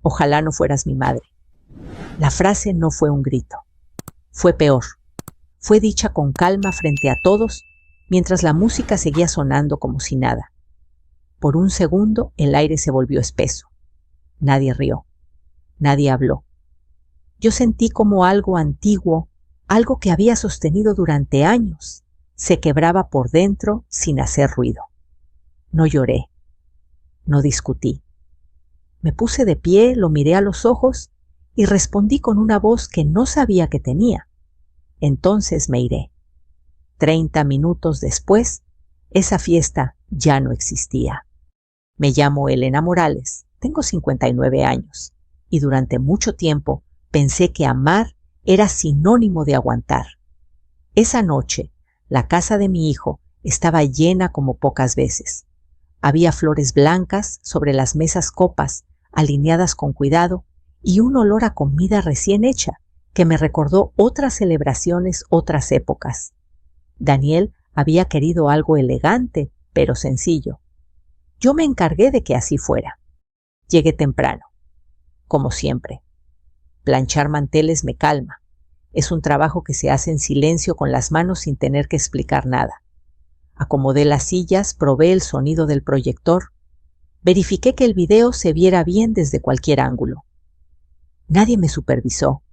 Ojalá no fueras mi madre. La frase no fue un grito. Fue peor. Fue dicha con calma frente a todos, mientras la música seguía sonando como si nada. Por un segundo el aire se volvió espeso. Nadie rió. Nadie habló. Yo sentí como algo antiguo, algo que había sostenido durante años, se quebraba por dentro sin hacer ruido. No lloré. No discutí. Me puse de pie, lo miré a los ojos y respondí con una voz que no sabía que tenía. Entonces me iré. 30 minutos después, esa fiesta ya no existía. Me llamo Elena Morales, tengo 59 años y durante mucho tiempo pensé que amar era sinónimo de aguantar. Esa noche, la casa de mi hijo estaba llena como pocas veces. Había flores blancas sobre las mesas copas, alineadas con cuidado, y un olor a comida recién hecha que me recordó otras celebraciones, otras épocas. Daniel había querido algo elegante, pero sencillo. Yo me encargué de que así fuera. Llegué temprano, como siempre. Planchar manteles me calma. Es un trabajo que se hace en silencio con las manos sin tener que explicar nada. Acomodé las sillas, probé el sonido del proyector. Verifiqué que el video se viera bien desde cualquier ángulo. Nadie me supervisó.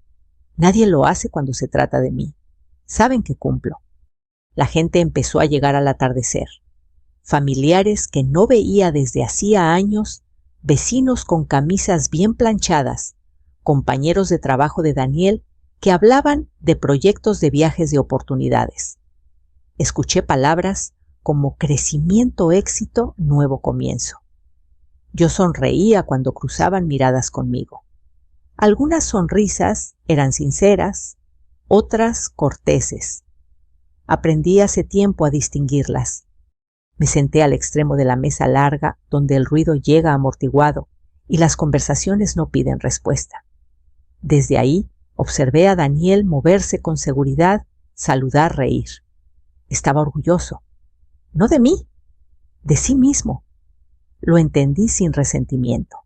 Nadie lo hace cuando se trata de mí. Saben que cumplo. La gente empezó a llegar al atardecer. Familiares que no veía desde hacía años, vecinos con camisas bien planchadas, compañeros de trabajo de Daniel que hablaban de proyectos de viajes de oportunidades. Escuché palabras como crecimiento, éxito, nuevo comienzo. Yo sonreía cuando cruzaban miradas conmigo. Algunas sonrisas eran sinceras, otras corteses. Aprendí hace tiempo a distinguirlas. Me senté al extremo de la mesa larga donde el ruido llega amortiguado y las conversaciones no piden respuesta. Desde ahí observé a Daniel moverse con seguridad, saludar, reír. Estaba orgulloso. No de mí, de sí mismo. Lo entendí sin resentimiento.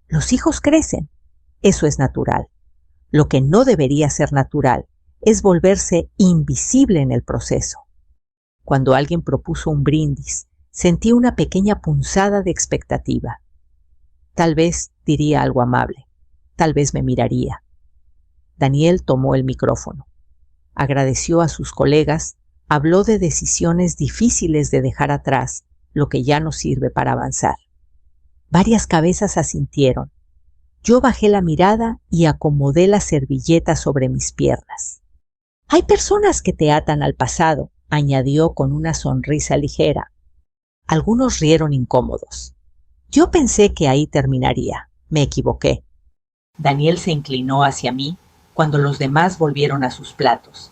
Los hijos crecen. Eso es natural. Lo que no debería ser natural es volverse invisible en el proceso. Cuando alguien propuso un brindis, sentí una pequeña punzada de expectativa. Tal vez diría algo amable. Tal vez me miraría. Daniel tomó el micrófono. Agradeció a sus colegas, habló de decisiones difíciles de dejar atrás, lo que ya no sirve para avanzar. Varias cabezas asintieron. Yo bajé la mirada y acomodé la servilleta sobre mis piernas. Hay personas que te atan al pasado, añadió con una sonrisa ligera. Algunos rieron incómodos. Yo pensé que ahí terminaría. Me equivoqué. Daniel se inclinó hacia mí cuando los demás volvieron a sus platos.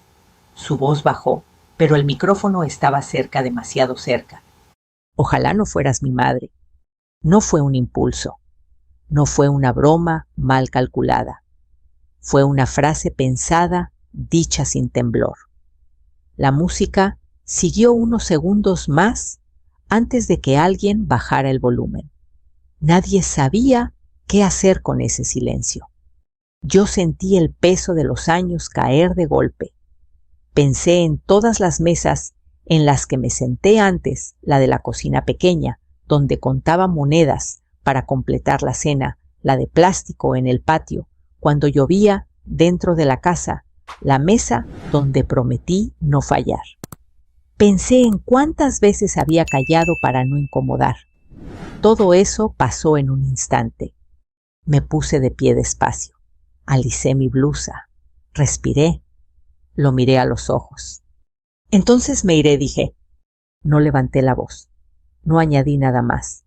Su voz bajó, pero el micrófono estaba cerca, demasiado cerca. Ojalá no fueras mi madre. No fue un impulso. No fue una broma mal calculada. Fue una frase pensada, dicha sin temblor. La música siguió unos segundos más antes de que alguien bajara el volumen. Nadie sabía qué hacer con ese silencio. Yo sentí el peso de los años caer de golpe. Pensé en todas las mesas en las que me senté antes, la de la cocina pequeña, donde contaba monedas para completar la cena, la de plástico en el patio, cuando llovía dentro de la casa, la mesa donde prometí no fallar. Pensé en cuántas veces había callado para no incomodar. Todo eso pasó en un instante. Me puse de pie despacio, alicé mi blusa, respiré, lo miré a los ojos. Entonces me iré, dije. No levanté la voz, no añadí nada más.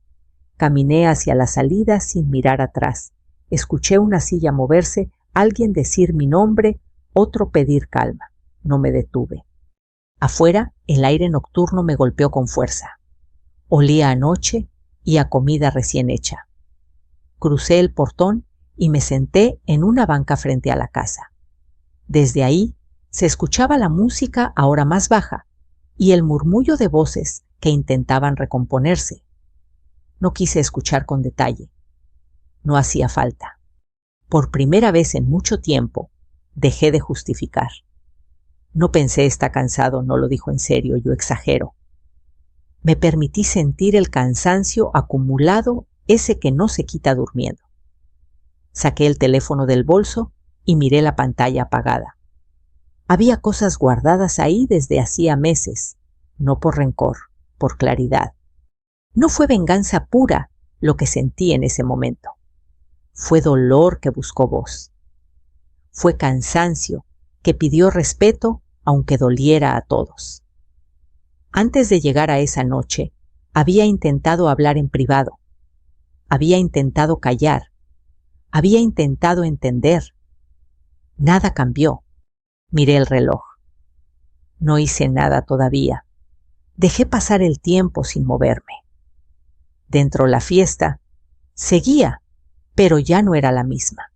Caminé hacia la salida sin mirar atrás. Escuché una silla moverse, alguien decir mi nombre, otro pedir calma. No me detuve. Afuera, el aire nocturno me golpeó con fuerza. Olía a noche y a comida recién hecha. Crucé el portón y me senté en una banca frente a la casa. Desde ahí se escuchaba la música ahora más baja y el murmullo de voces que intentaban recomponerse. No quise escuchar con detalle. No hacía falta. Por primera vez en mucho tiempo, dejé de justificar. No pensé está cansado, no lo dijo en serio, yo exagero. Me permití sentir el cansancio acumulado, ese que no se quita durmiendo. Saqué el teléfono del bolso y miré la pantalla apagada. Había cosas guardadas ahí desde hacía meses, no por rencor, por claridad. No fue venganza pura lo que sentí en ese momento. Fue dolor que buscó voz. Fue cansancio que pidió respeto aunque doliera a todos. Antes de llegar a esa noche, había intentado hablar en privado. Había intentado callar. Había intentado entender. Nada cambió. Miré el reloj. No hice nada todavía. Dejé pasar el tiempo sin moverme. Dentro la fiesta seguía, pero ya no era la misma.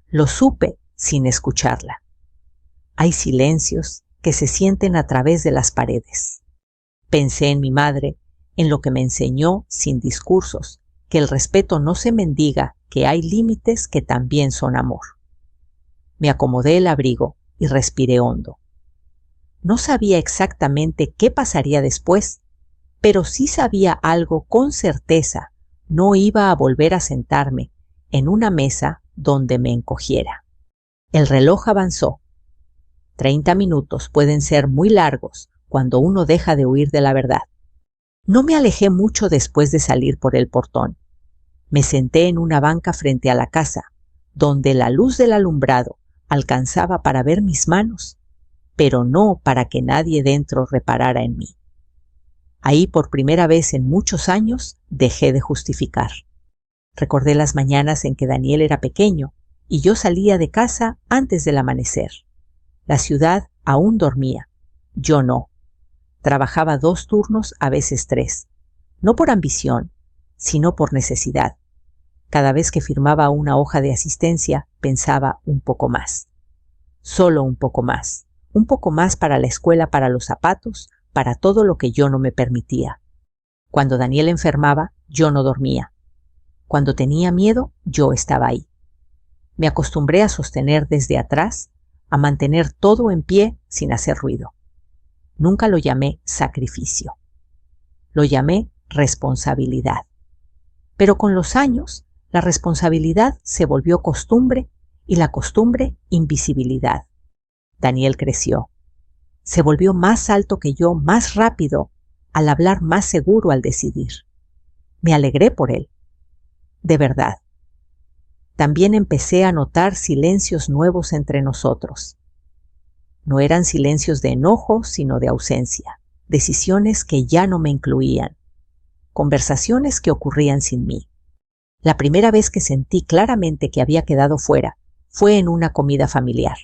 Lo supe sin escucharla. Hay silencios que se sienten a través de las paredes. Pensé en mi madre, en lo que me enseñó sin discursos, que el respeto no se mendiga, que hay límites que también son amor. Me acomodé el abrigo y respiré hondo. No sabía exactamente qué pasaría después, pero sí sabía algo con certeza. No iba a volver a sentarme en una mesa donde me encogiera. El reloj avanzó. 30 minutos pueden ser muy largos cuando uno deja de huir de la verdad. No me alejé mucho después de salir por el portón. Me senté en una banca frente a la casa, donde la luz del alumbrado alcanzaba para ver mis manos, pero no para que nadie dentro reparara en mí. Ahí por primera vez en muchos años dejé de justificar. Recordé las mañanas en que Daniel era pequeño y yo salía de casa antes del amanecer. La ciudad aún dormía, yo no. Trabajaba 2 turnos, a veces 3, no por ambición, sino por necesidad. Cada vez que firmaba una hoja de asistencia, pensaba un poco más. Solo un poco más para la escuela, para los zapatos, para todo lo que yo no me permitía. Cuando Daniel enfermaba, yo no dormía. Cuando tenía miedo, yo estaba ahí. Me acostumbré a sostener desde atrás, a mantener todo en pie sin hacer ruido. Nunca lo llamé sacrificio. Lo llamé responsabilidad. Pero con los años, la responsabilidad se volvió costumbre y la costumbre invisibilidad. Daniel creció. Se volvió más alto que yo, más rápido, al hablar, más seguro al decidir. Me alegré por él. De verdad. También empecé a notar silencios nuevos entre nosotros. No eran silencios de enojo, sino de ausencia. Decisiones que ya no me incluían. Conversaciones que ocurrían sin mí. La primera vez que sentí claramente que había quedado fuera fue en una comida familiar.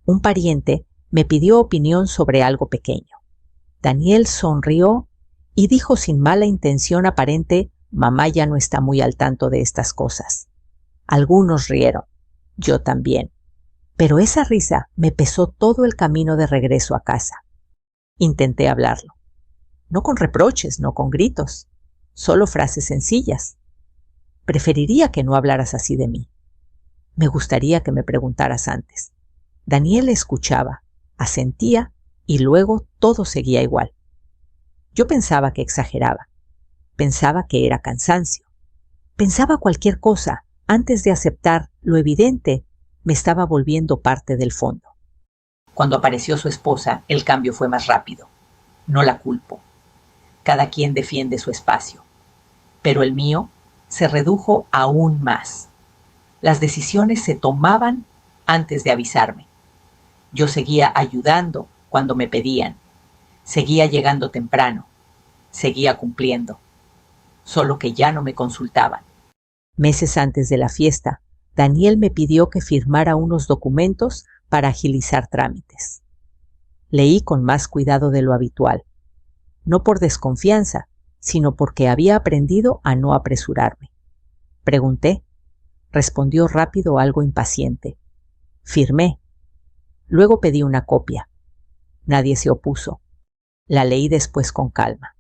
Un pariente me pidió opinión sobre algo pequeño. Daniel sonrió y dijo sin mala intención aparente: «Mamá ya no está muy al tanto de estas cosas». Algunos rieron, yo también, pero esa risa me pesó todo el camino de regreso a casa. Intenté hablarlo, no con reproches, no con gritos, solo frases sencillas. Preferiría que no hablaras así de mí. Me gustaría que me preguntaras antes. Daniel escuchaba, asentía y luego todo seguía igual. Yo pensaba que exageraba, pensaba que era cansancio, pensaba cualquier cosa. Antes de aceptar lo evidente, me estaba volviendo parte del fondo. Cuando apareció su esposa, el cambio fue más rápido. No la culpo. Cada quien defiende su espacio. Pero el mío se redujo aún más. Las decisiones se tomaban antes de avisarme. Yo seguía ayudando cuando me pedían. Seguía llegando temprano. Seguía cumpliendo. Solo que ya no me consultaban. Meses antes de la fiesta, Daniel me pidió que firmara unos documentos para agilizar trámites. Leí con más cuidado de lo habitual, no por desconfianza, sino porque había aprendido a no apresurarme. Pregunté. Respondió rápido, algo impaciente. Firmé. Luego pedí una copia. Nadie se opuso. La leí después con calma.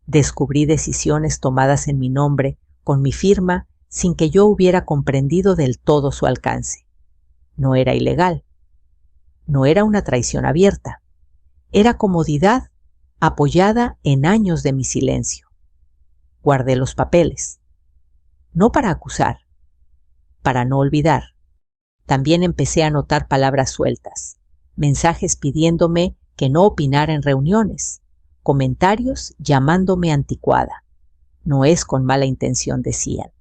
Descubrí decisiones tomadas en mi nombre, con mi firma, sin que yo hubiera comprendido del todo su alcance. No era ilegal. No era una traición abierta. Era comodidad apoyada en años de mi silencio. Guardé los papeles. No para acusar, para no olvidar. También empecé a notar palabras sueltas, mensajes pidiéndome que no opinara en reuniones, comentarios llamándome anticuada. No es con mala intención, decían.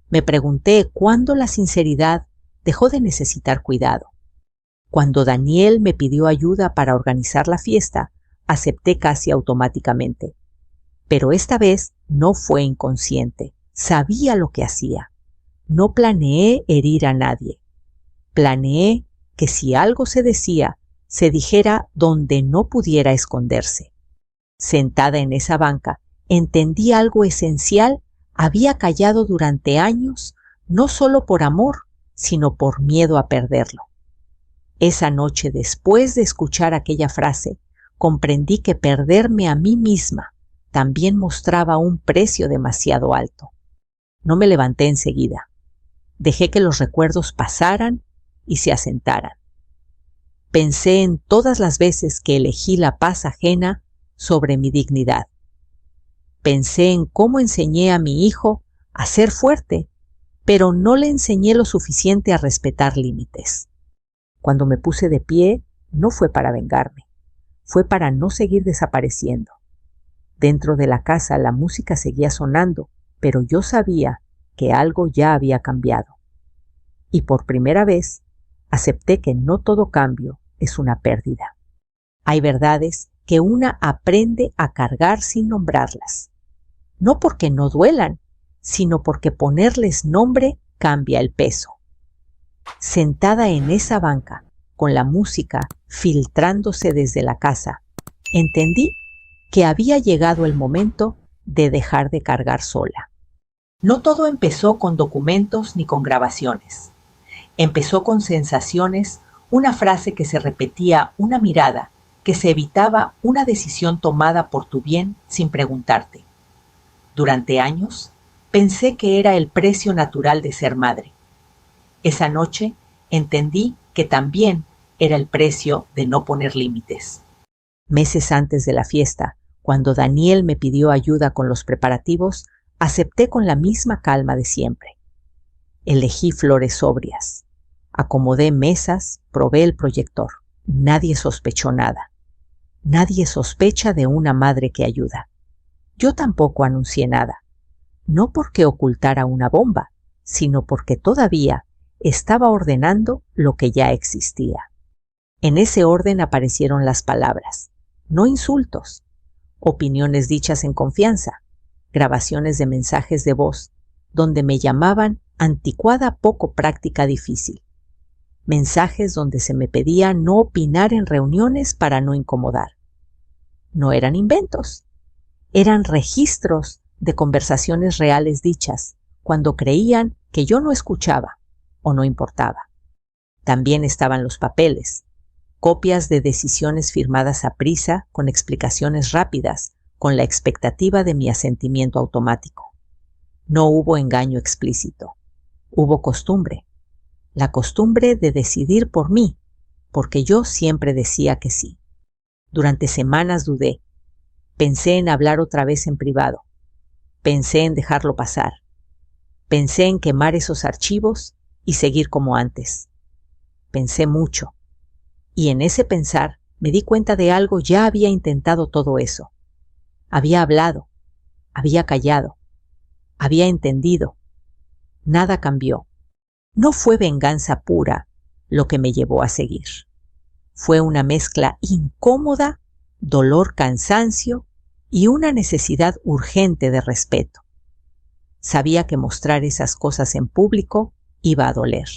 Me pregunté cuándo la sinceridad dejó de necesitar cuidado. Cuando Daniel me pidió ayuda para organizar la fiesta, acepté casi automáticamente. Pero esta vez no fue inconsciente. Sabía lo que hacía. No planeé herir a nadie. Planeé que si algo se decía, se dijera donde no pudiera esconderse. Sentada en esa banca, entendí algo esencial. Había callado durante años, no solo por amor, sino por miedo a perderlo. Esa noche, después de escuchar aquella frase, comprendí que perderme a mí misma también mostraba un precio demasiado alto. No me levanté enseguida. Dejé que los recuerdos pasaran y se asentaran. Pensé en todas las veces que elegí la paz ajena sobre mi dignidad. Pensé en cómo enseñé a mi hijo a ser fuerte, pero no le enseñé lo suficiente a respetar límites. Cuando me puse de pie, no fue para vengarme, fue para no seguir desapareciendo. Dentro de la casa la música seguía sonando, pero yo sabía que algo ya había cambiado. Y por primera vez, acepté que no todo cambio es una pérdida. Hay verdades que una aprende a cargar sin nombrarlas. No porque no duelan, sino porque ponerles nombre cambia el peso. Sentada en esa banca, con la música filtrándose desde la casa, entendí que había llegado el momento de dejar de cargar sola. No todo empezó con documentos ni con grabaciones. Empezó con sensaciones, una frase que se repetía, una mirada que se evitaba, una decisión tomada por tu bien sin preguntarte. Durante años, pensé que era el precio natural de ser madre. Esa noche entendí que también era el precio de no poner límites. Meses antes de la fiesta, cuando Daniel me pidió ayuda con los preparativos, acepté con la misma calma de siempre. Elegí flores sobrias. Acomodé mesas, probé el proyector. Nadie sospechó nada. Nadie sospecha de una madre que ayuda. Yo tampoco anuncié nada. No porque ocultara una bomba, sino porque todavía estaba ordenando lo que ya existía. En ese orden aparecieron las palabras, no insultos, opiniones dichas en confianza, grabaciones de mensajes de voz, donde me llamaban anticuada, poco práctica, difícil. Mensajes donde se me pedía no opinar en reuniones para no incomodar. No eran inventos, eran registros de conversaciones reales dichas cuando creían que yo no escuchaba o no importaba. También estaban los papeles, copias de decisiones firmadas a prisa con explicaciones rápidas, con la expectativa de mi asentimiento automático. No hubo engaño explícito, hubo costumbre. La costumbre de decidir por mí, porque yo siempre decía que sí. Durante semanas dudé. Pensé en hablar otra vez en privado. Pensé en dejarlo pasar. Pensé en quemar esos archivos y seguir como antes. Pensé mucho. Y en ese pensar me di cuenta de algo. Ya había intentado todo eso. Había hablado. Había callado. Había entendido. Nada cambió. No fue venganza pura lo que me llevó a seguir. Fue una mezcla incómoda, dolor, cansancio y una necesidad urgente de respeto. Sabía que mostrar esas cosas en público iba a doler.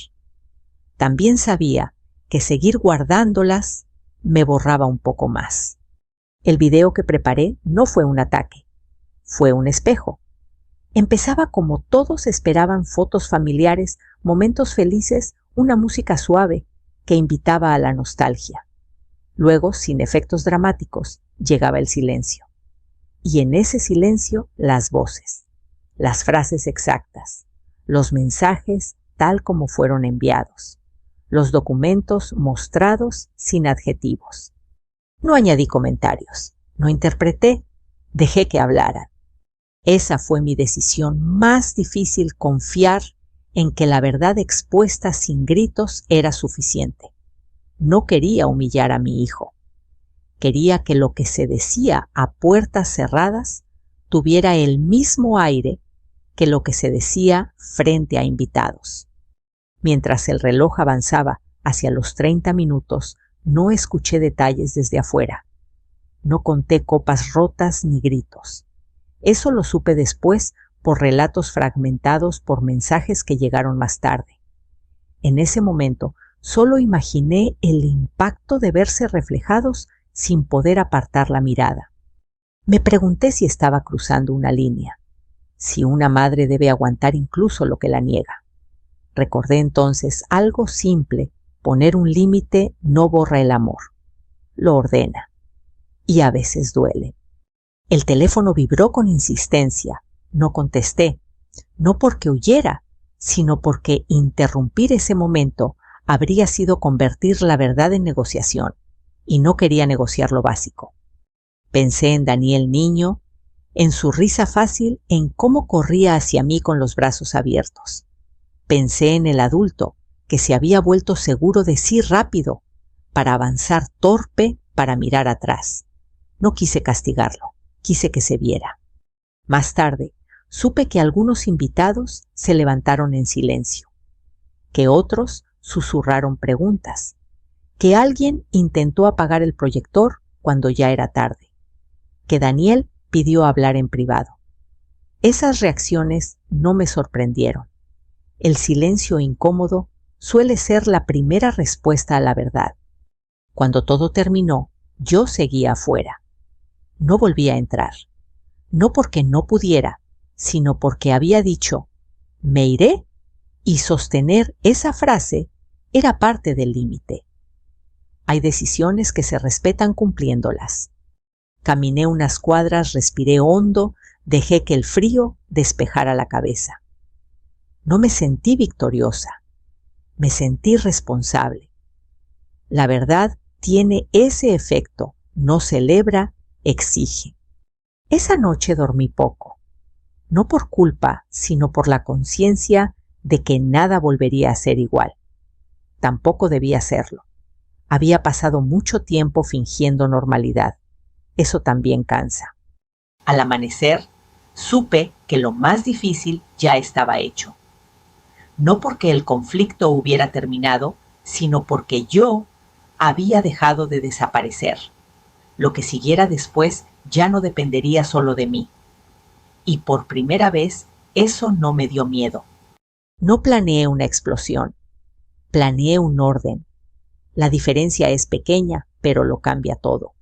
También sabía que seguir guardándolas me borraba un poco más. El video que preparé no fue un ataque, fue un espejo. Empezaba como todos esperaban: fotos familiares, momentos felices, una música suave que invitaba a la nostalgia. Luego, sin efectos dramáticos, llegaba el silencio. Y en ese silencio, las voces, las frases exactas, los mensajes tal como fueron enviados, los documentos mostrados sin adjetivos. No añadí comentarios, no interpreté, dejé que hablaran. Esa fue mi decisión más difícil, confiar en que la verdad expuesta sin gritos era suficiente. No quería humillar a mi hijo. Quería que lo que se decía a puertas cerradas tuviera el mismo aire que lo que se decía frente a invitados. Mientras el reloj avanzaba hacia los 30 minutos, no escuché detalles desde afuera. No conté copas rotas ni gritos. Eso lo supe después por relatos fragmentados por mensajes que llegaron más tarde. En ese momento solo imaginé el impacto de verse reflejados sin poder apartar la mirada. Me pregunté si estaba cruzando una línea, si una madre debe aguantar incluso lo que la niega. Recordé entonces algo simple: poner un límite no borra el amor, lo ordena, y a veces duele. El teléfono vibró con insistencia. No contesté, no porque huyera, sino porque interrumpir ese momento habría sido convertir la verdad en negociación, y no quería negociar lo básico. Pensé en Daniel niño, en su risa fácil, en cómo corría hacia mí con los brazos abiertos. Pensé en el adulto que se había vuelto seguro de sí rápido, para avanzar torpe, para mirar atrás. No quise castigarlo, quise que se viera. Más tarde, supe que algunos invitados se levantaron en silencio, que otros susurraron preguntas, que alguien intentó apagar el proyector cuando ya era tarde, que Daniel pidió hablar en privado. Esas reacciones no me sorprendieron. El silencio incómodo suele ser la primera respuesta a la verdad. Cuando todo terminó, yo seguía afuera. No volví a entrar. No porque no pudiera, sino porque había dicho, me iré, y sostener esa frase era parte del límite. Hay decisiones que se respetan cumpliéndolas. Caminé unas cuadras, respiré hondo, dejé que el frío despejara la cabeza. No me sentí victoriosa, me sentí responsable. La verdad tiene ese efecto, no celebra, exige. Esa noche dormí poco, no por culpa, sino por la conciencia de que nada volvería a ser igual. Tampoco debía hacerlo. Había pasado mucho tiempo fingiendo normalidad. Eso también cansa. Al amanecer, supe que lo más difícil ya estaba hecho. No porque el conflicto hubiera terminado, sino porque yo había dejado de desaparecer. Lo que siguiera después ya no dependería solo de mí. Y por primera vez, eso no me dio miedo. No planeé una explosión, planeé un orden. La diferencia es pequeña, pero lo cambia todo.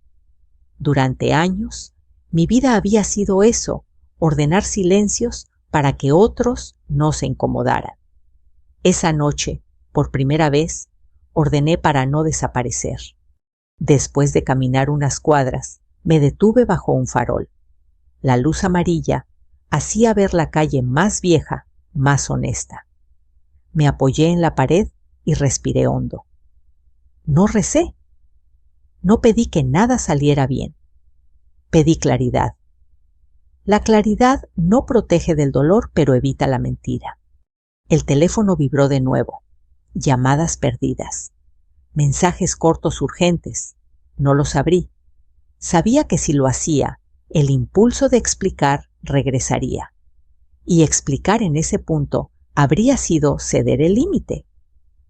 Durante años, mi vida había sido eso, ordenar silencios para que otros no se incomodaran. Esa noche, por primera vez, ordené para no desaparecer. Después de caminar unas cuadras, me detuve bajo un farol. La luz amarilla hacía ver la calle más vieja, más honesta. Me apoyé en la pared y respiré hondo. No recé. No pedí que nada saliera bien. Pedí claridad. La claridad no protege del dolor, pero evita la mentira. El teléfono vibró de nuevo. Llamadas perdidas. Mensajes cortos urgentes. No los abrí. Sabía que si lo hacía, el impulso de explicar regresaría. Y explicar en ese punto habría sido ceder el límite.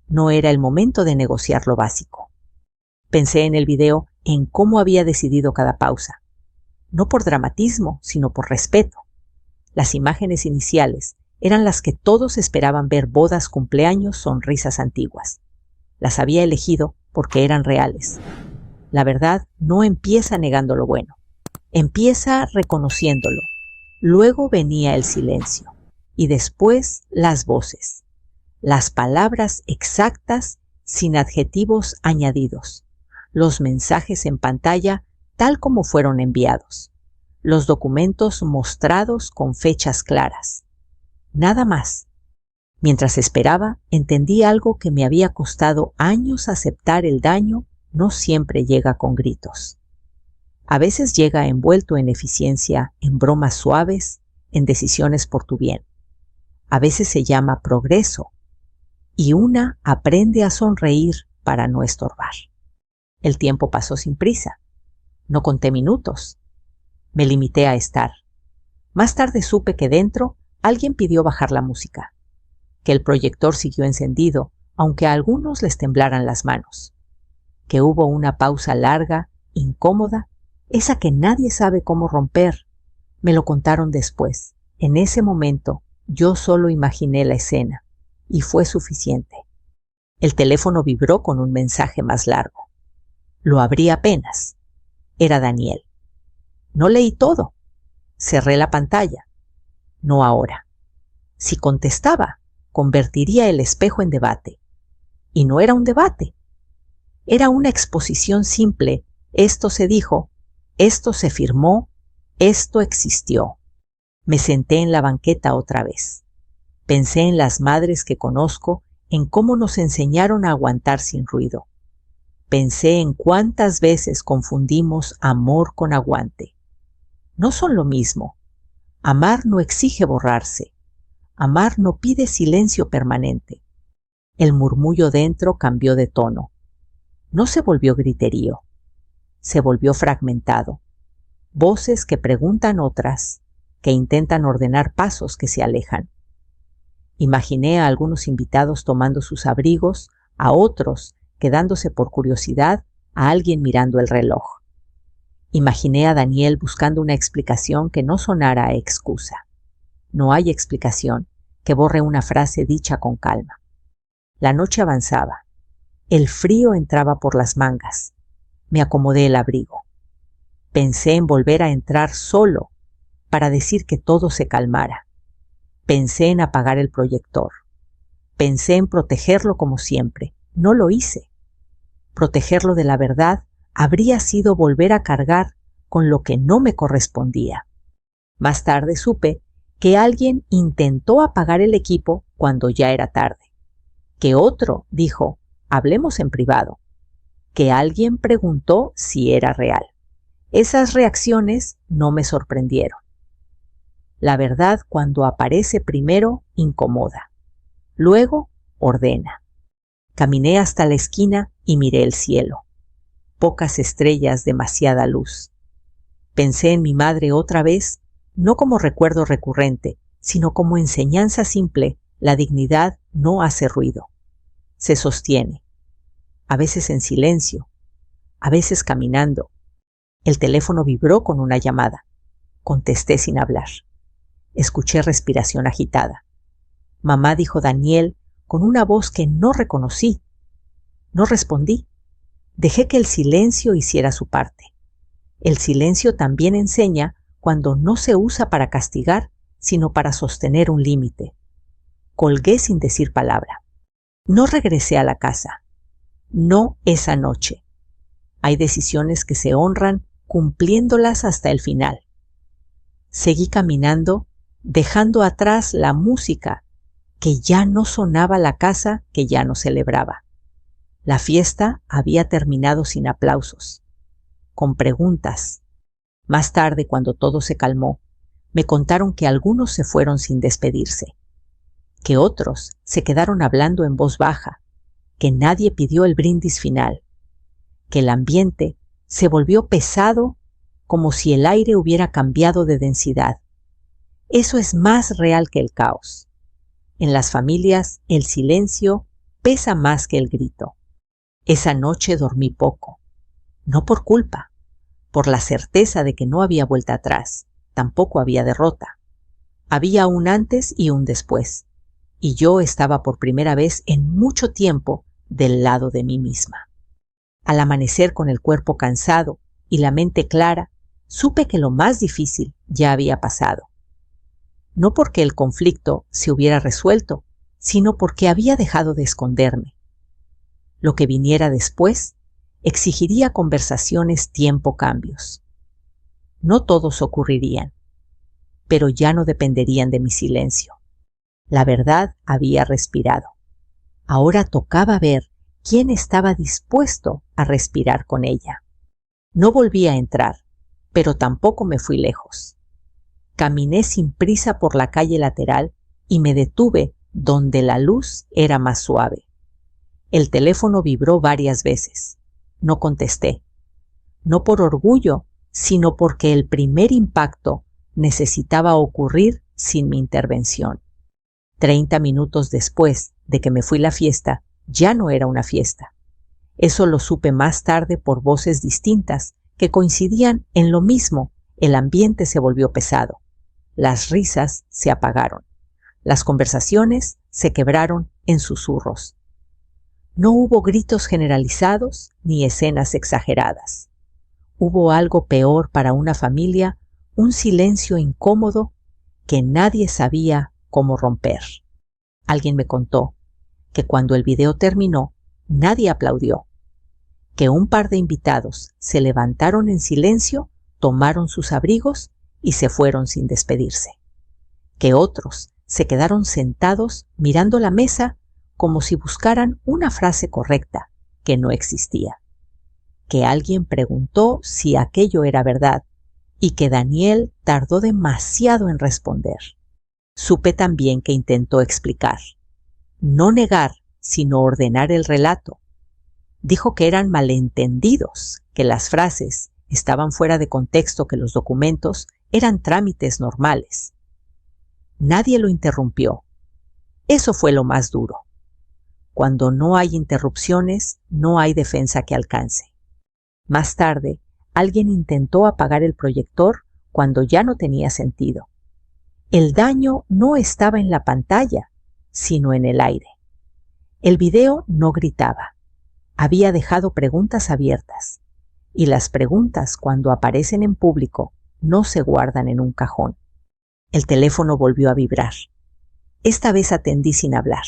No era el momento de negociar lo básico. Pensé en el video, en cómo había decidido cada pausa. No por dramatismo, sino por respeto. Las imágenes iniciales eran las que todos esperaban ver: bodas, cumpleaños, sonrisas antiguas. Las había elegido porque eran reales. La verdad no empieza negando lo bueno, empieza reconociéndolo. Luego venía el silencio y después las voces, las palabras exactas sin adjetivos añadidos, los mensajes en pantalla tal como fueron enviados, los documentos mostrados con fechas claras. Nada más, Mientras esperaba, entendí algo que me había costado años aceptar: el daño no siempre llega con gritos. A veces llega envuelto en eficiencia, en bromas suaves, en decisiones por tu bien. A veces se llama progreso, y una aprende a sonreír para no estorbar. El tiempo pasó sin prisa. No conté minutos. Me limité a estar. Más tarde supe que dentro alguien pidió bajar la música, que el proyector siguió encendido, aunque a algunos les temblaran las manos, que hubo una pausa larga, incómoda, esa que nadie sabe cómo romper. Me lo contaron después. En ese momento yo solo imaginé la escena, y fue suficiente. El teléfono vibró con un mensaje más largo. Lo abrí apenas. Era Daniel. No leí todo. Cerré la pantalla. No ahora. Si contestaba, convertiría el espejo en debate. Y no era un debate. Era una exposición simple. Esto se dijo, esto se firmó, esto existió. Me senté en la banqueta otra vez. Pensé en las madres que conozco, en cómo nos enseñaron a aguantar sin ruido. Pensé en cuántas veces confundimos amor con aguante. No son lo mismo. Amar no exige borrarse. Amar no pide silencio permanente. El murmullo dentro cambió de tono. No se volvió griterío. Se volvió fragmentado. Voces que preguntan otras, que intentan ordenar pasos que se alejan. Imaginé a algunos invitados tomando sus abrigos, a otros quedándose por curiosidad, a alguien mirando el reloj. Imaginé a Daniel buscando una explicación que no sonara a excusa. No hay explicación que borre una frase dicha con calma. La noche avanzaba. El frío entraba por las mangas. Me acomodé el abrigo. Pensé en volver a entrar solo para decir que todo se calmara. Pensé en apagar el proyector. Pensé en protegerlo como siempre. No lo hice. Protegerlo de la verdad habría sido volver a cargar con lo que no me correspondía. Más tarde supe que alguien intentó apagar el equipo cuando ya era tarde. Que otro dijo, hablemos en privado. Que alguien preguntó si era real. Esas reacciones no me sorprendieron. La verdad, cuando aparece primero, incomoda. Luego, ordena. Caminé hasta la esquina y miré el cielo. Pocas estrellas, demasiada luz. Pensé en mi madre otra vez, no como recuerdo recurrente, sino como enseñanza simple. La dignidad no hace ruido. Se sostiene. A veces en silencio, a veces caminando. El teléfono vibró con una llamada. Contesté sin hablar. Escuché respiración agitada. Mamá, dijo Daniel, con una voz que no reconocí. No respondí. Dejé que el silencio hiciera su parte. El silencio también enseña cuando no se usa para castigar, sino para sostener un límite. Colgué sin decir palabra. No regresé a la casa. No esa noche. Hay decisiones que se honran cumpliéndolas hasta el final. Seguí caminando, dejando atrás la música, que ya no sonaba, la casa que ya no celebraba. La fiesta había terminado sin aplausos, con preguntas. Más tarde, cuando todo se calmó, me contaron que algunos se fueron sin despedirse, que otros se quedaron hablando en voz baja, que nadie pidió el brindis final, que el ambiente se volvió pesado como si el aire hubiera cambiado de densidad. Eso es más real que el caos. En las familias, el silencio pesa más que el grito. Esa noche dormí poco, no por culpa, por la certeza de que no había vuelta atrás, tampoco había derrota. Había un antes y un después, y yo estaba por primera vez en mucho tiempo del lado de mí misma. Al amanecer con el cuerpo cansado y la mente clara, supe que lo más difícil ya había pasado. No porque el conflicto se hubiera resuelto, sino porque había dejado de esconderme. Lo que viniera después exigiría conversaciones, tiempo, cambios. No todos ocurrirían, pero ya no dependerían de mi silencio. La verdad había respirado. Ahora tocaba ver quién estaba dispuesto a respirar con ella. No volví a entrar, pero tampoco me fui lejos. Caminé sin prisa por la calle lateral y me detuve donde la luz era más suave. El teléfono vibró varias veces. No contesté. No por orgullo, sino porque el primer impacto necesitaba ocurrir sin mi intervención. 30 minutos después de que me fui a la fiesta, ya no era una fiesta. Eso lo supe más tarde por voces distintas que coincidían en lo mismo. El ambiente se volvió pesado. Las risas se apagaron. Las conversaciones se quebraron en susurros. No hubo gritos generalizados ni escenas exageradas. Hubo algo peor para una familia, un silencio incómodo que nadie sabía cómo romper. Alguien me contó que cuando el video terminó, nadie aplaudió, que un par de invitados se levantaron en silencio, tomaron sus abrigos y se fueron sin despedirse, que otros se quedaron sentados mirando la mesa como si buscaran una frase correcta que no existía, que alguien preguntó si aquello era verdad y que Daniel tardó demasiado en responder. Supe también que intentó explicar, no negar, sino ordenar el relato. Dijo que eran malentendidos, que las frases estaban fuera de contexto, que los documentos eran trámites normales. Nadie lo interrumpió. Eso fue lo más duro. Cuando no hay interrupciones, no hay defensa que alcance. Más tarde, alguien intentó apagar el proyector cuando ya no tenía sentido. El daño no estaba en la pantalla, sino en el aire. El video no gritaba. Había dejado preguntas abiertas. Y las preguntas, cuando aparecen en público, no se guardan en un cajón. El teléfono volvió a vibrar. Esta vez atendí sin hablar.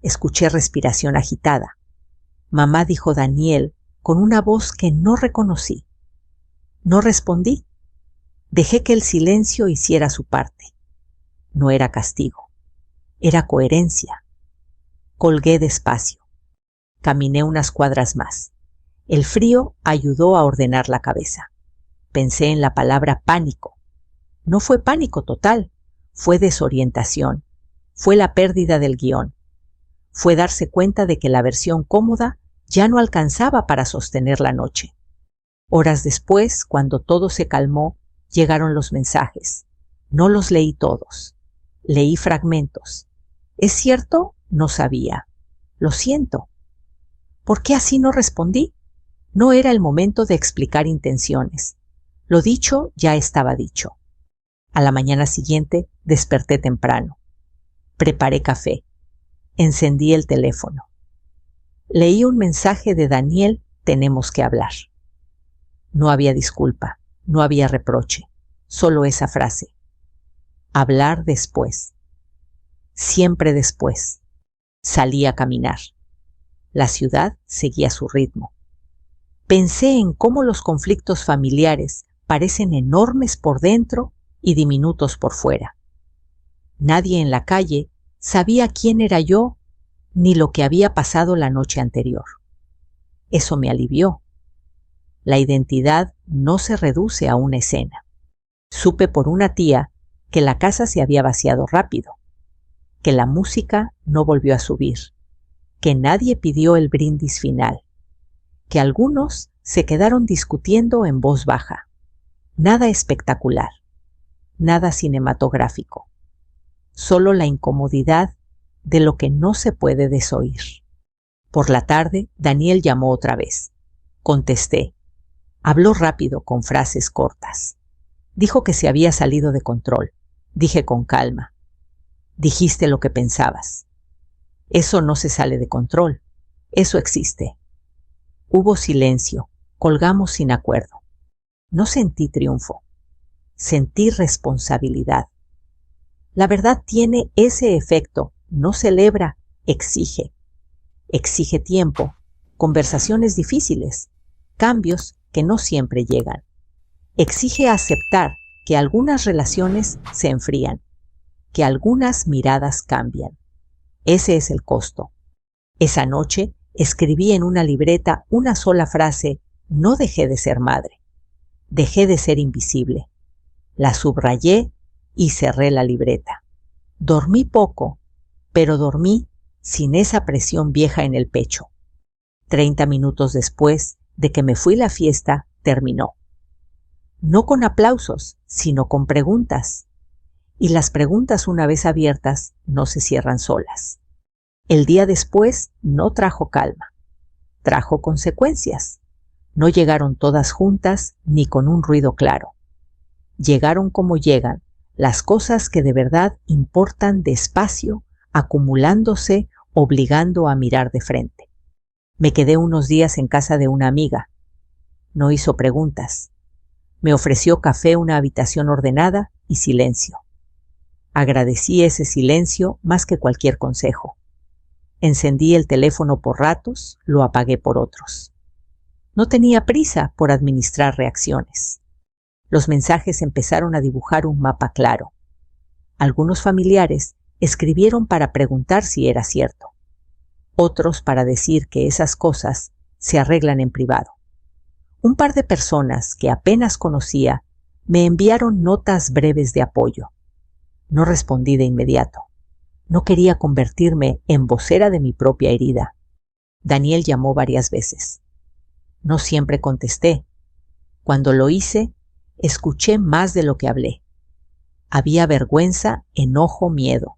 Escuché respiración agitada. Mamá, dijo Daniel, con una voz que no reconocí. No respondí. Dejé que el silencio hiciera su parte. No era castigo. Era coherencia. Colgué despacio. Caminé unas cuadras más. El frío ayudó a ordenar la cabeza. Pensé en la palabra pánico. No fue pánico total, fue desorientación. Fue la pérdida del guión. Fue darse cuenta de que la versión cómoda ya no alcanzaba para sostener la noche. Horas después, cuando todo se calmó, llegaron los mensajes. No los leí todos. Leí fragmentos. ¿Es cierto? No sabía. Lo siento. ¿Por qué así no respondí? No era el momento de explicar intenciones. Lo dicho ya estaba dicho. A la mañana siguiente desperté temprano. Preparé café. Encendí el teléfono. Leí un mensaje de Daniel, tenemos que hablar. No había disculpa, no había reproche, solo esa frase. Hablar después. Siempre después. Salí a caminar. La ciudad seguía su ritmo. Pensé en cómo los conflictos familiares parecen enormes por dentro y diminutos por fuera. Nadie en la calle sabía quién era yo ni lo que había pasado la noche anterior. Eso me alivió. La identidad no se reduce a una escena. Supe por una tía que la casa se había vaciado rápido, que la música no volvió a subir, que nadie pidió el brindis final, que algunos se quedaron discutiendo en voz baja. Nada espectacular, nada cinematográfico, solo la incomodidad de lo que no se puede desoír. Por la tarde, Daniel llamó otra vez. Contesté. Habló rápido con frases cortas. Dijo que se había salido de control. Dije con calma. Dijiste lo que pensabas. Eso no se sale de control. Eso existe. Hubo silencio. Colgamos sin acuerdo. No sentí triunfo. Sentí responsabilidad. La verdad tiene ese efecto. No celebra, exige. Exige tiempo, conversaciones difíciles, cambios que no siempre llegan. Exige aceptar que algunas relaciones se enfrían, que algunas miradas cambian. Ese es el costo. Esa noche escribí en una libreta una sola frase: no dejé de ser madre. Dejé de ser invisible. La subrayé y cerré la libreta. Dormí poco, pero dormí sin esa presión vieja en el pecho. 30 minutos después de que me fui, la fiesta terminó. No con aplausos, sino con preguntas. Y las preguntas, una vez abiertas, no se cierran solas. El día después no trajo calma. Trajo consecuencias. No llegaron todas juntas ni con un ruido claro. Llegaron como llegan, las cosas que de verdad importan, despacio, acumulándose, obligando a mirar de frente. Me quedé unos días en casa de una amiga. No hizo preguntas. Me ofreció café, una habitación ordenada y silencio. Agradecí ese silencio más que cualquier consejo. Encendí el teléfono por ratos, lo apagué por otros. No tenía prisa por administrar reacciones. Los mensajes empezaron a dibujar un mapa claro. Algunos familiares escribieron para preguntar si era cierto. Otros para decir que esas cosas se arreglan en privado. Un par de personas que apenas conocía me enviaron notas breves de apoyo. No respondí de inmediato. No quería convertirme en vocera de mi propia herida. Daniel llamó varias veces. No siempre contesté. Cuando lo hice, escuché más de lo que hablé. Había vergüenza, enojo, miedo.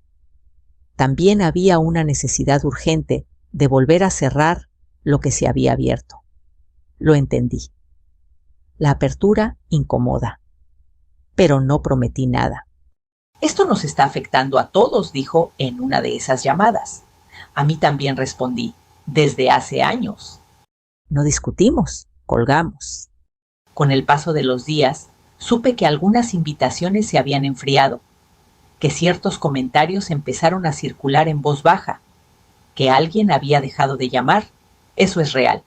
También había una necesidad urgente de volver a cerrar lo que se había abierto. Lo entendí. La apertura incomoda. Pero no prometí nada. Esto nos está afectando a todos, dijo en una de esas llamadas. A mí también respondí, desde hace años. No discutimos, colgamos. Con el paso de los días, supe que algunas invitaciones se habían enfriado, que ciertos comentarios empezaron a circular en voz baja, que alguien había dejado de llamar. Eso es real.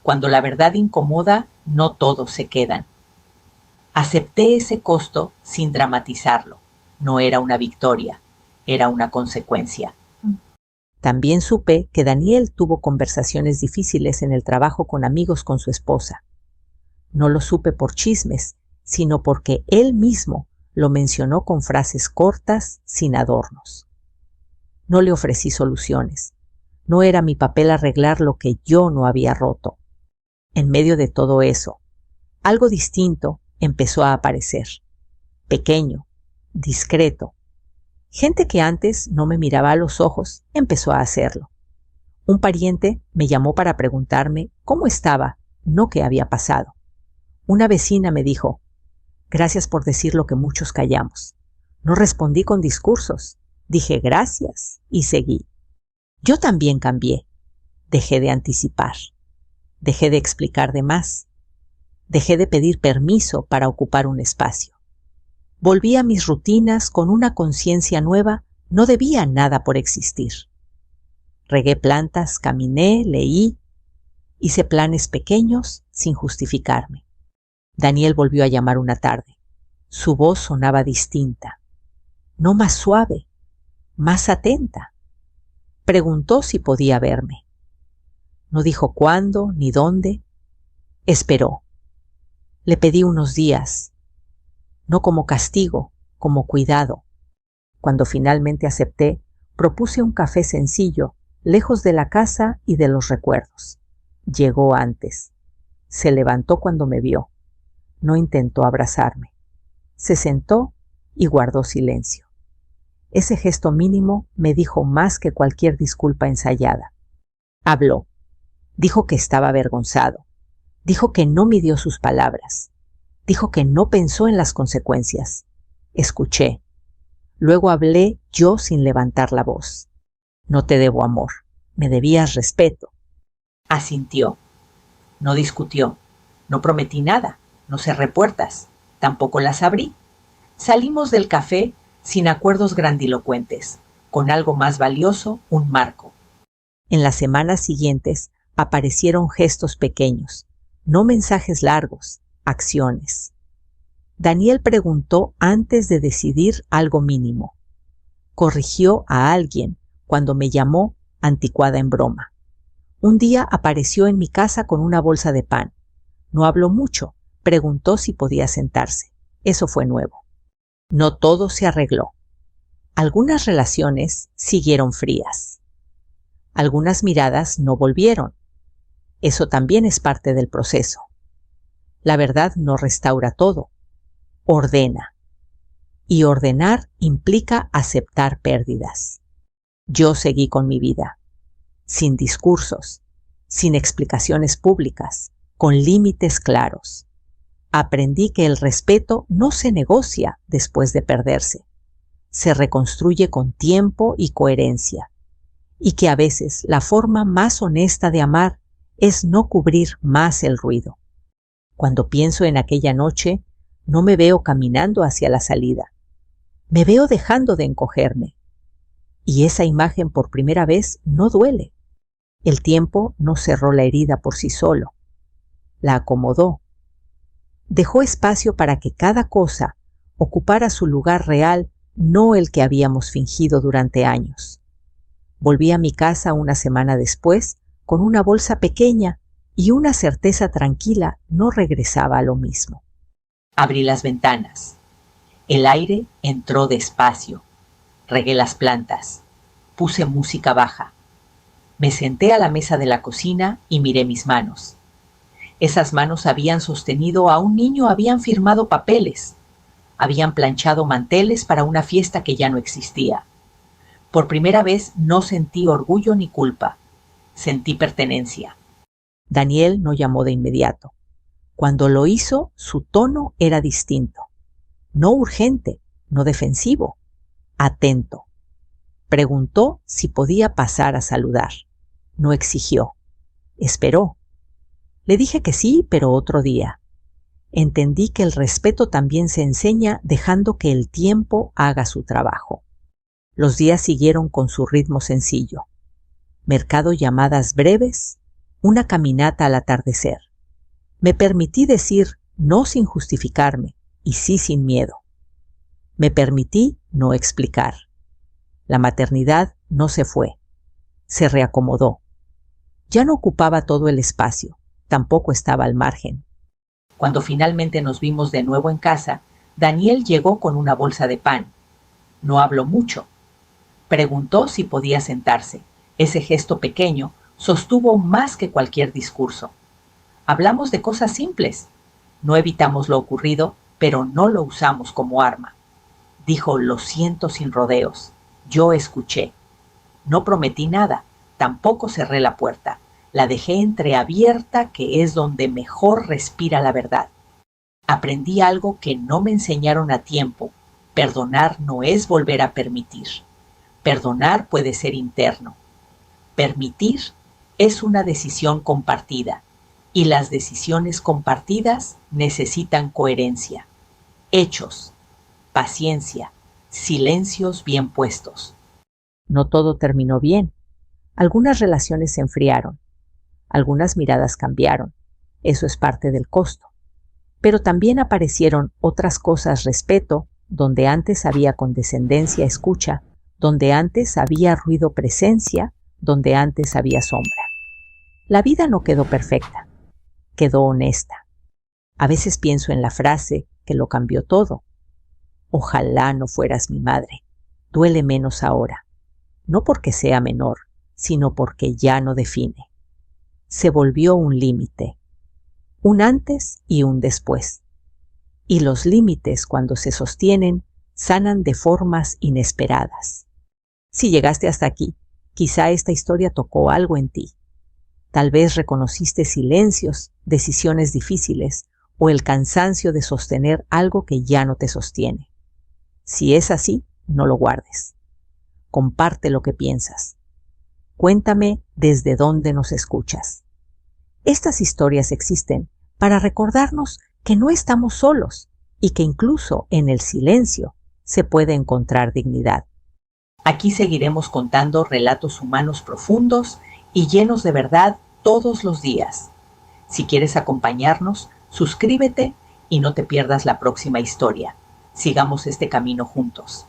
Cuando la verdad incomoda, no todos se quedan. Acepté ese costo sin dramatizarlo. No era una victoria, era una consecuencia. También supe que Daniel tuvo conversaciones difíciles en el trabajo con amigos con su esposa. No lo supe por chismes, sino porque él mismo lo mencionó con frases cortas, sin adornos. No le ofrecí soluciones. No era mi papel arreglar lo que yo no había roto. En medio de todo eso, algo distinto empezó a aparecer. Pequeño, discreto. Gente que antes no me miraba a los ojos empezó a hacerlo. Un pariente me llamó para preguntarme cómo estaba, no qué había pasado. Una vecina me dijo: gracias por decir lo que muchos callamos. No respondí con discursos. Dije gracias y seguí. Yo también cambié. Dejé de anticipar. Dejé de explicar de más. Dejé de pedir permiso para ocupar un espacio. Volví a mis rutinas con una conciencia nueva. No debía nada por existir. Regué plantas, caminé, leí. Hice planes pequeños sin justificarme. Daniel volvió a llamar una tarde. Su voz sonaba distinta. No más suave, más atenta. Preguntó si podía verme. No dijo cuándo ni dónde. Esperó. Le pedí unos días. No como castigo, como cuidado. Cuando finalmente acepté, propuse un café sencillo, lejos de la casa y de los recuerdos. Llegó antes. Se levantó cuando me vio. No intentó abrazarme. Se sentó y guardó silencio. Ese gesto mínimo me dijo más que cualquier disculpa ensayada. Habló. Dijo que estaba avergonzado. Dijo que no midió sus palabras. Dijo que no pensó en las consecuencias. Escuché. Luego hablé yo sin levantar la voz. No te debo amor. Me debías respeto. Asintió. No discutió. No prometí nada. No cerré puertas. Tampoco las abrí. Salimos del café sin acuerdos grandilocuentes, con algo más valioso, un marco. En las semanas siguientes aparecieron gestos pequeños, no mensajes largos, acciones. Daniel preguntó antes de decidir algo mínimo. Corrigió a alguien cuando me llamó anticuada en broma. Un día apareció en mi casa con una bolsa de pan. No habló mucho, preguntó si podía sentarse. Eso fue nuevo. No todo se arregló. Algunas relaciones siguieron frías. Algunas miradas no volvieron. Eso también es parte del proceso. La verdad no restaura todo. Ordena. Y ordenar implica aceptar pérdidas. Yo seguí con mi vida, sin discursos, sin explicaciones públicas, con límites claros. Aprendí que el respeto no se negocia después de perderse. Se reconstruye con tiempo y coherencia. Y que a veces la forma más honesta de amar es no cubrir más el ruido. Cuando pienso en aquella noche, no me veo caminando hacia la salida. Me veo dejando de encogerme. Y esa imagen por primera vez no duele. El tiempo no cerró la herida por sí solo. La acomodó. Dejó espacio para que cada cosa ocupara su lugar real, no el que habíamos fingido durante años. Volví a mi casa una semana después con una bolsa pequeña y una certeza tranquila no regresaba a lo mismo. Abrí las ventanas. El aire entró despacio. Regué las plantas. Puse música baja. Me senté a la mesa de la cocina y miré mis manos. Esas manos habían sostenido a un niño, habían firmado papeles, habían planchado manteles para una fiesta que ya no existía. Por primera vez no sentí orgullo ni culpa. Sentí pertenencia. Daniel no llamó de inmediato. Cuando lo hizo, su tono era distinto. No urgente, no defensivo, atento. Preguntó si podía pasar a saludar. No exigió. Esperó. Le dije que sí, pero otro día. Entendí que el respeto también se enseña dejando que el tiempo haga su trabajo. Los días siguieron con su ritmo sencillo. Mercado, llamadas breves, una caminata al atardecer. Me permití decir no sin justificarme y sí sin miedo. Me permití no explicar. La maternidad no se fue. Se reacomodó. Ya no ocupaba todo el espacio, tampoco estaba al margen. Cuando finalmente nos vimos de nuevo en casa, Daniel llegó con una bolsa de pan. No habló mucho. Preguntó si podía sentarse. Ese gesto pequeño sostuvo más que cualquier discurso. Hablamos de cosas simples. No evitamos lo ocurrido, pero no lo usamos como arma. Dijo lo siento sin rodeos. Yo escuché. No prometí nada, tampoco cerré la puerta. La dejé entreabierta, que es donde mejor respira la verdad. Aprendí algo que no me enseñaron a tiempo. Perdonar no es volver a permitir. Perdonar puede ser interno. Permitir es una decisión compartida, y las decisiones compartidas necesitan coherencia, hechos, paciencia, silencios bien puestos. No todo terminó bien. Algunas relaciones se enfriaron. Algunas miradas cambiaron. Eso es parte del costo. Pero también aparecieron otras cosas: respeto, donde antes había condescendencia, escucha, donde antes había ruido, presencia, donde antes había sombra. La vida no quedó perfecta, quedó honesta. A veces pienso en la frase que lo cambió todo. Ojalá no fueras mi madre. Duele menos ahora. No porque sea menor, sino porque ya no define. Se volvió un límite, un antes y un después. Y los límites, cuando se sostienen, sanan de formas inesperadas. Si llegaste hasta aquí, quizá esta historia tocó algo en ti. Tal vez reconociste silencios, decisiones difíciles o el cansancio de sostener algo que ya no te sostiene. Si es así, no lo guardes. Comparte lo que piensas. Cuéntame desde dónde nos escuchas. Estas historias existen para recordarnos que no estamos solos y que incluso en el silencio se puede encontrar dignidad. Aquí seguiremos contando relatos humanos profundos y llenos de verdad todos los días. Si quieres acompañarnos, suscríbete y no te pierdas la próxima historia. Sigamos este camino juntos.